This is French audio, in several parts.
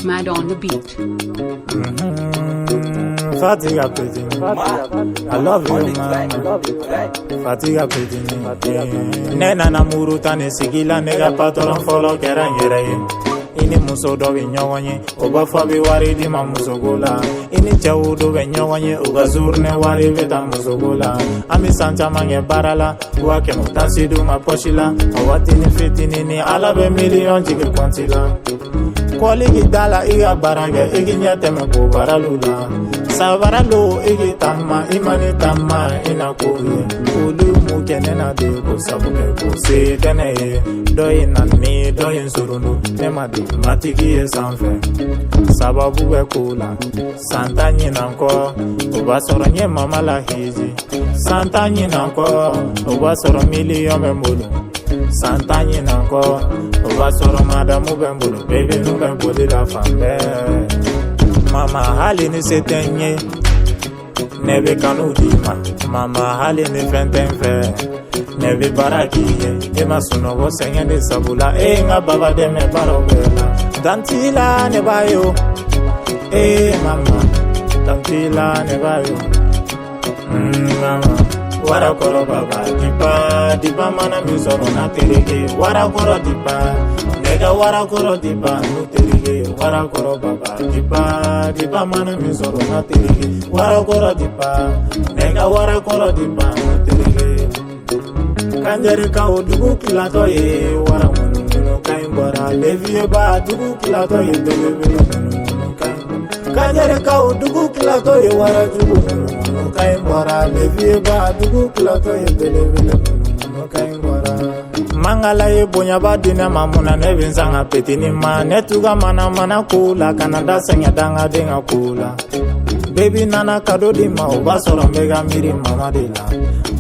Mad on the beat. Fatiga pretty, I love you man. Fatiga pretty, nena na muruta ne sigila nega patron follow kera yere. Ini muso do be nyawanye, oba fabi wari di ma muso gola. Ini chawu do be nyawanye, oba zurne wari veta muso gola. Ami santa mange barala, uwa ke mutasi do ma poshila. Awati ni fitini ni ala be million jige kontila. Kwali gidala iga baranga igi nyate me ko baralula. Sabaralo igi tamma imani tamma ina koye. Ulu mukene na de ko sabuke ko se tene doyi nani doyi surunu nema de matiki e sanfe. Sababu be kula santa nyina nko oba soro nye mama la hiji. Santa nyina nko oba soro million me mulu. Santa nyina nko oba soro madamu be mulu. Baby nu be body la fambe. Mama hali ni setenye nebe kanu dima. Mama hali ni fentenfe nebe barakiye. Ema sunogo senye de sabula. Nga baba de me barobela. Dantila ne bayo. Mama dantila ne bayo. Mama wara koro baba dipa mana misoro na terege. Wara koro dipa nega wara koro dipa no terege. Wara koro baba dipa mana misoro na terege. Wara koro dipa nega wara koro dipa no terege. Kanjere ka odugu kilato ye wara munu kaimbora. Levie ba dugu kilato ye belebe munu kaimbora. Kanjere ka odugu kilato ye wara dugu munu kaimbora. Levie ba dugu kilato ye belebe munu kaimbora. Mangala ye bonya ba dina mamuna ne vinsanga petini ma netuga mana kula Canada senya danga denga kula. Baby nana kado di ma oba soro mega miri mama de la.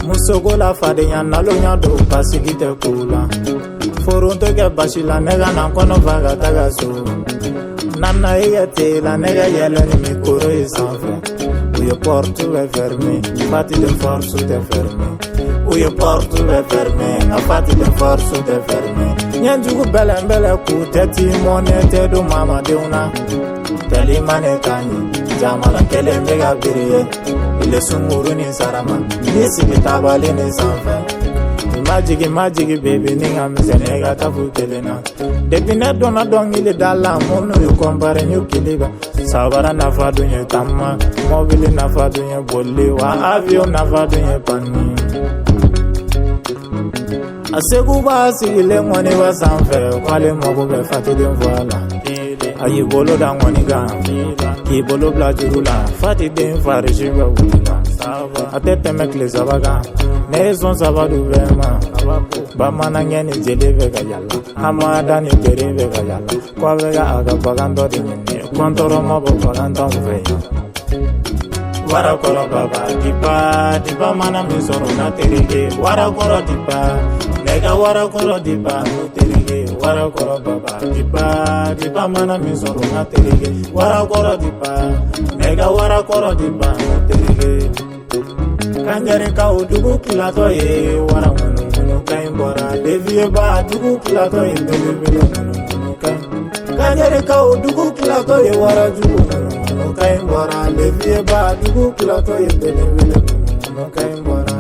Musogola fade nya nalonya do pasigite kula. Foronto ke basila nega na kono vaga taga so. Nana yete la nega yele ni mikoro isanfe. Où je porte est fermé, fatti de force est fermé. Où je porte est fermé, a fatti de force est fermé. Nyanjugu bele ku teti monete do mama de una. Teli mane kanyi, jamala kele mega biriye. Ile sunguru ni sarama, nisi kitabali ni sanfe. Majigi baby ninga mzenega tafu kelena. Depine dona dongile dala mono yu kompare nyu kiliba. Sabara nafa dunye tamma, mobile nafa dunye boli wa avion nafa dunye pani. Asekuba sigile mwani wa sanfe, kwale mogo be fatide mvala. Ayi bolo da mwani ga, ki bolo bla jirula, fatide mfari shiva wula. Atete mekle sabaga, nezon sabadu vema. Bamana ngeni jele vega yalla, amada ni tere vega yalla. Kwa vega aga bagando di nyene, kontoro mabo bagando mveya. Wara koro baba dipa mana misoro na terege. Wara koro dipa, nega wara koro dipa no terege. Wara koro baba dipa mana misoro na terege. Wara koro dipa, nega wara koro dipa no terege. Kanjere ka odugu kilato ye wara munu kaimbora. Levie ba dugu kilato ye belebe munu kaimbora. Kanjere ka odugu kilato ye wara dugu munu kaimbora. Levie ba dugu kilato ye belebe munu kaimbora.